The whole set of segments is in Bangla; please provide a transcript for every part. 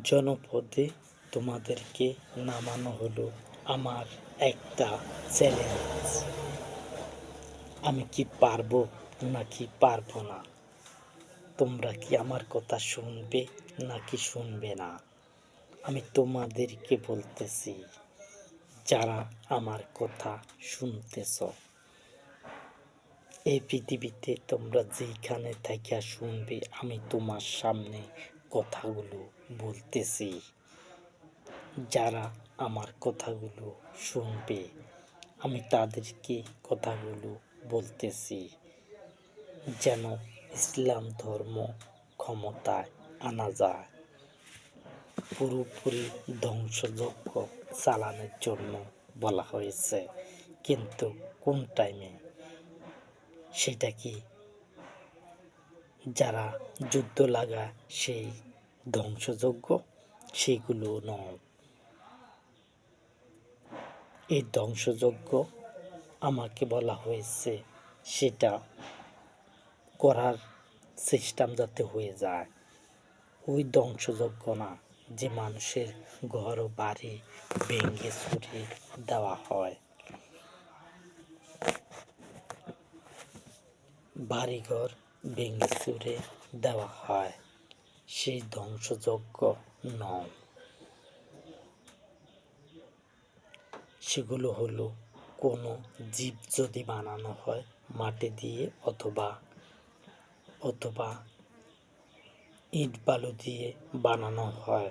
জনপদে তোমাদেরকে নামানো হলো আমার একটা চ্যালেঞ্জ। আমি কি পারবো নাকি পারবো না? তোমরা কি আমার কথা শুনবে নাকি শুনবে না? আমি তোমাদেরকে বলতেছি, যারা আমার কথা শুনতেছ, এই পৃথিবীতে তোমরা যেইখানে থাকিয়া শুনবে, আমি তোমার সামনে কথাগুলো বলতেছি। যারা আমার কথাগুলো শুনবে, আমি তাদেরকে কথাগুলো বলতেছি যেন ইসলাম ধর্ম ক্ষমতায় আনা যায়, পুরোপুরি ধ্বংসযজ্ঞ চালানোর জন্য বলা হয়েছে। কিন্তু কোন টাইমে? সেটা কি যারা যুদ্ধ লাগা সেই ধ্বংসযজ্ঞ? সেগুলো নয়। এই ধ্বংসযজ্ঞ আমাকে বলা হয়েছে সেটা করার সিস্টেম যাতে হয়ে যায়। ওই ধ্বংসযজ্ঞ না, যে মানুষের ঘর বাড়ি ভেঙে ছুড়ে দেওয়া হয়, বাড়িঘর ভেঙে ছুড়ে দেওয়া হয়, সেই ধ্বংসযজ্ঞ নয়। সেগুলো হলো কোনো জীব যদি বানানো হয় মাটি দিয়ে অথবা ইট বালু দিয়ে বানানো হয়,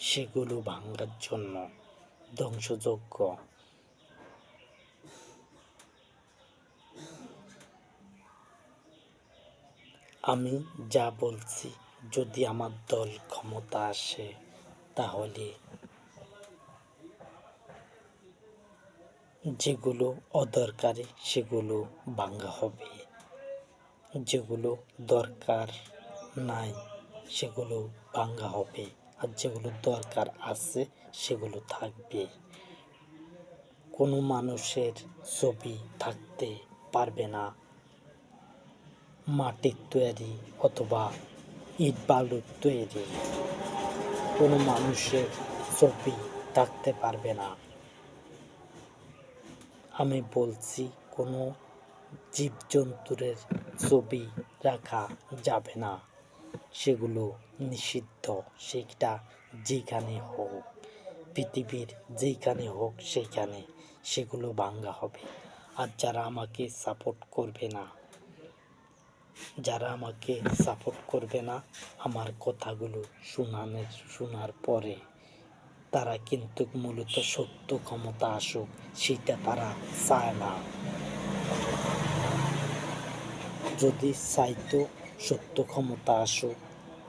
সেগুলো ভাঙার জন্য ধ্বংসযজ্ঞ। আমি যা বলছি, যদি আমার দল ক্ষমতা আসে, তাহলে যেগুলো অদরকারি সেগুলো ভাঙা হবে, যেগুলো দরকার নাই সেগুলো ভাঙা হবে, আর যেগুলো দরকার আছে সেগুলো থাকবে। কোনো মানুষের ছবি থাকতে পারবে না মাটির তৈরি অথবা ইট বালুর তৈরি। কোনো মানুষের ছবি থাকতে পারবে না। আমি বলছি, কোনো জীবজন্তুর ছবি রাখা যাবে না, সেগুলো নিষিদ্ধ। সেটা যেখানে হোক, পৃথিবীর যেখানে হোক, সেইখানে সেগুলো ভাঙা হবে। আর যারা আমাকে সাপোর্ট করবে না, আমার কথাগুলো শোনার পরে তারা কিন্তু মূলত সত্য ক্ষমতা আসুক, সেটা তারা চায় না। যদি চাইতো সত্য ক্ষমতা আসুক,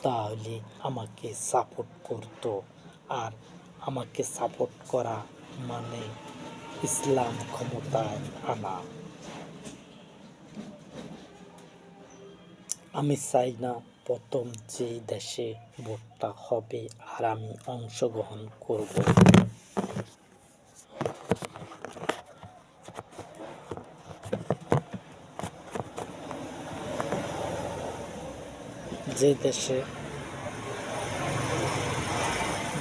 তাহলে আমাকে সাপোর্ট করতো। আর আমাকে সাপোর্ট করা মানে ইসলাম ক্ষমতায় আনা। আমি চাই না প্রথম যেই দেশে ভোটটা হবে আর আমি অংশগ্রহণ করব, যে দেশে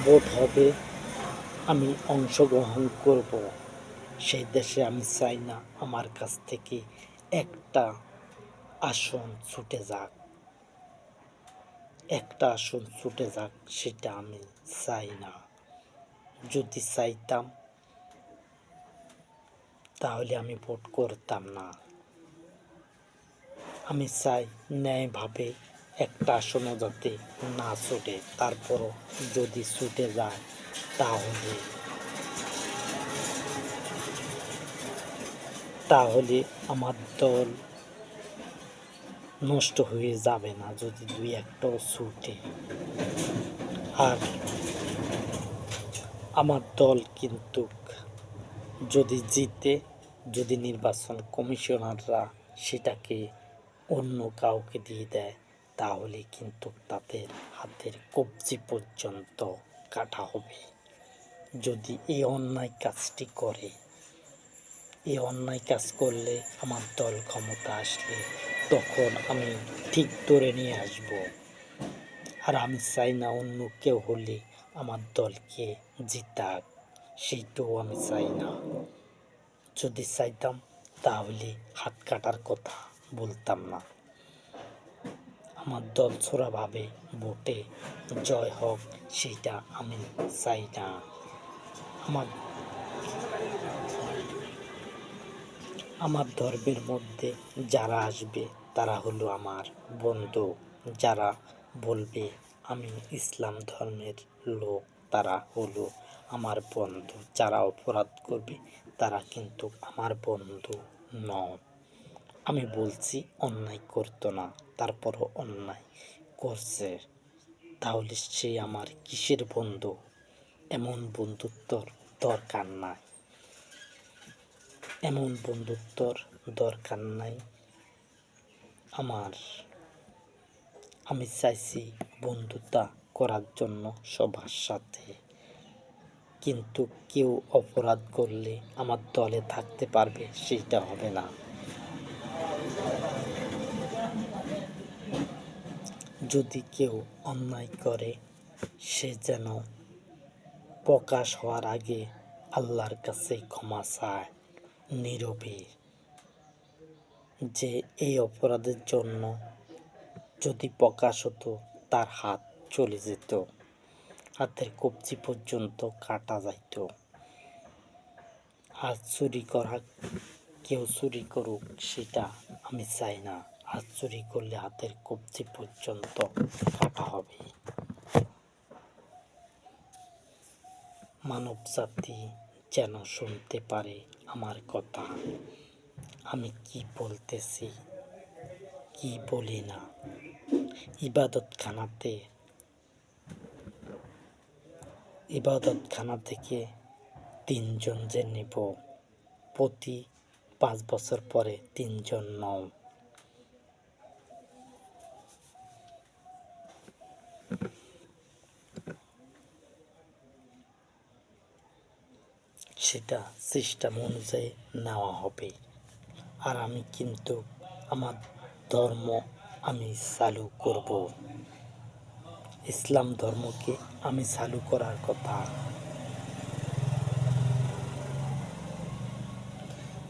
ভোট হবে আমি অংশগ্রহণ করব, সেই দেশে আমি চাই না আমার কাছ থেকে একটা আসন ছুটে যাক, সেটা আমি চাই না। যদি চাইতাম তাহলে আমি ভোট করতাম না। আমি চাই ন্যায়ভাবে একটা আসনও যাতে না ছুটে, তারপরও যদি ছুটে যায় তাহলে আমার দল নষ্ট হয়ে যাবে না যদি দুই একটাও ছুটে। আর আমার দল কিন্তু যদি জিতে, যদি নির্বাচন কমিশনাররা সেটাকে অন্য কাউকে দিয়ে দেয়, তাহলে কিন্তু তাদের হাতের কবজি পর্যন্ত কাটা হবে। যদি এই অন্যায় কাজটি করে, এই অন্যায় কাজ করলে আমার দল ক্ষমতা আসলে তখন আমি ঠিক ধরে নিয়ে আসব। আর আমি চাই না অন্য কেউ হলে আমার দলকে জিতাক, সেইটাও আমি চাই না। যদি চাইতাম তাহলে হাত কাটার কথা বলতাম না। আমার দল ছোড়াভাবে ভোটে জয় হোক, সেইটা আমি চাই না। আমার আমার ধর্মের মধ্যে যারা আসবে তারা হলো আমার বন্ধু। যারা বলবে আমি ইসলাম ধর্মের লোক, তারা হলো আমার বন্ধু। যারা অপরাধ করবে তারা কিন্তু আমার বন্ধু নয়। আমি বলছি অন্যায় করতো না, তারপরও অন্যায় করছে, তাহলে সে আমার কিসের বন্ধু? এমন বন্ধুত্বর দরকার নাই, এমন বন্ধুত্বর দরকার নাই আমার। আমি চাইছি বন্ধুতা করার জন্য সবার সাথে, কিন্তু কেউ অপরাধ করলে আমার দলে থাকতে পারবে সেইটা হবে না। যদি কেউ অন্যায় করে সে যেন প্রকাশ হওয়ার আগে আল্লাহর কাছে ক্ষমা চায় নীরবে, যে এই অপরাধের জন্য যদি প্রকাশ হতো তার হাত চলে যেত, হাতের কবজি পর্যন্ত কাটা যাইত। হাত চুরি করা, কেউ চুরি করুক সেটা আমি চাই না। হাত চুরি করলে হাতের কবজি পর্যন্ত কাটা হবে। মানব জাতি যেন শুনতে পারে আমার কথা, আমি কি বলতেছি, কি বলি না। ইবাদতখানা থেকে 3 জন যে নেব, প্রতি 5 বছর পরে 3 জন নও। সেটা সিস্টেম অনুযায়ী নেওয়া হবে। আর আমি কিন্তু আমার ধর্ম আমি চালু করব। ইসলাম ধর্মকে আমি চালু করার কথা।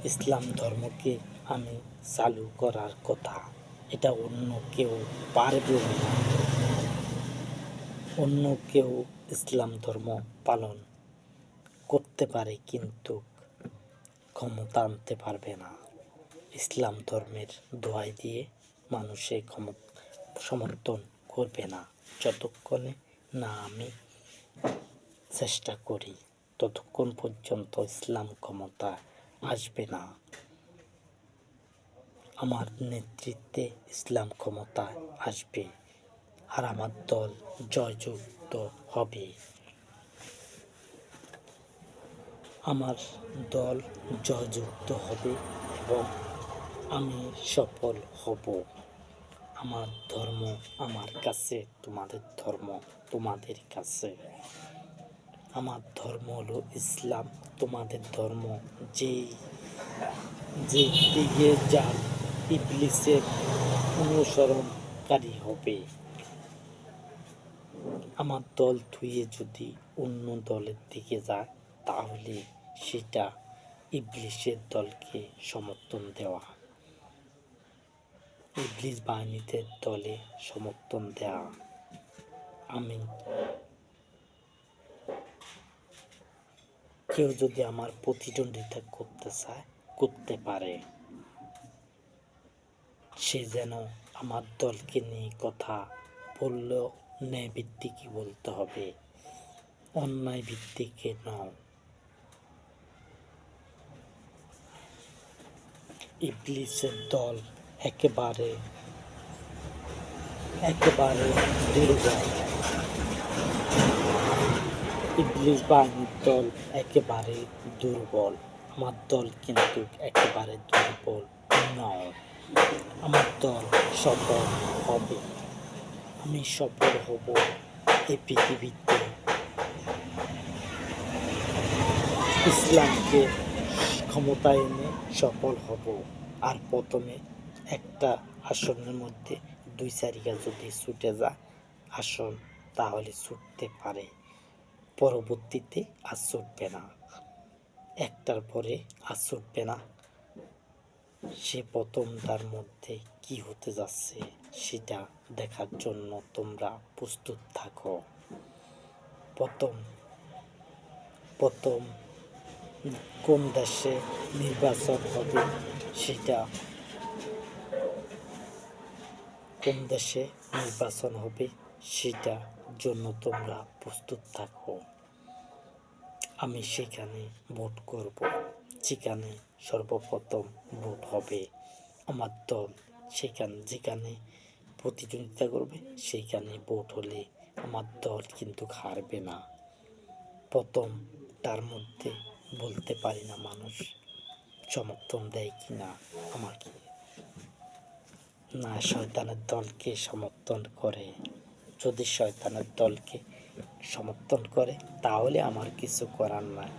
ইসলাম ধর্মকে আমি চালু করার কথা। এটা অন্য কেউ পারবেও না। অন্য কেউ ইসলাম ধর্ম পালন করতে পারে কিন্তু ক্ষমতা আনতে পারবে না। ইসলাম ধর্মের দোহাই দিয়ে মানুষে সমর্থন করবে না। যতক্ষণে না আমি চেষ্টা করি ততক্ষণ পর্যন্ত ইসলাম ক্ষমতা আসবে না। আমার নেতৃত্বে ইসলাম ক্ষমতায় আসবে আর আমার দল জয়যুক্ত হবে। আমার দল জয়যুক্ত হবে এবং আমি সফল হব। আমার ধর্ম আমার কাছে, তোমাদের ধর্ম তোমাদের কাছে। আমার ধর্ম হলো ইসলাম, তোমাদের ধর্ম যেই যে দিকে যার ইবলিসের অনুসরণকারী হবে। আমার দল ধুয়ে যদি অন্য দলের দিকে যায় তাহলে সেটা ইবলিসের দলকে সমর্থন দেওয়া, ইবলিস বাহিনীদের দলে সমর্থন দেওয়া। আমি কেউ যদি আমার প্রতিদ্বন্দ্বিতা করতে চায় করতে পারে, সে যেন আমার দলকে নিয়ে কথা বললেও ন্যায় ভিত্তিকই বলতে হবে, অন্যায় ভিত্তিকে নয়। ইবলিসের দল একেবারে দুর্বল, ইবলিস বাহিনীর দল একেবারে দুর্বল। আমার দল কিন্তু একেবারে দুর্বল নয়। আমার দল সফল হবে, আমি সফল হব এই পৃথিবীতে। ইসলামকে ক্ষমতায় এনে সফল হব। আর প্রথমে একটা আসনের মধ্যে 2-4 যদি ছুটে যায় আসন, তাহলে ছুটতে পারে, পরবর্তীতে আর ছুটবে না, একটার পরে আর ছুটবে না। সে প্রথমটার মধ্যে কি হতে যাচ্ছে সেটা দেখার জন্য তোমরা প্রস্তুত থাকো। প্রথম প্রথম কোন দেশে নির্বাচন হবে সেটা কোন দেশে নির্বাচন হবে সেটার জন্য তোমরা প্রস্তুত থাকো। আমি সেখানে ভোট করব, যেখানে সর্বপ্রথম ভোট হবে আমার দল, যেখানে প্রতিদ্বন্দ্বিতা করবে সেইখানে ভোট হলে আমার দল কিন্তু হারবে না। প্রথমটার মধ্যে বলতে পারি না মানুষ সমর্থন দেয় কি না আমাকে, না শয়তানের দলকে সমর্থন করে। যদি শয়তানের দলকে সমর্থন করে তাহলে আমার কিছু করার নাই।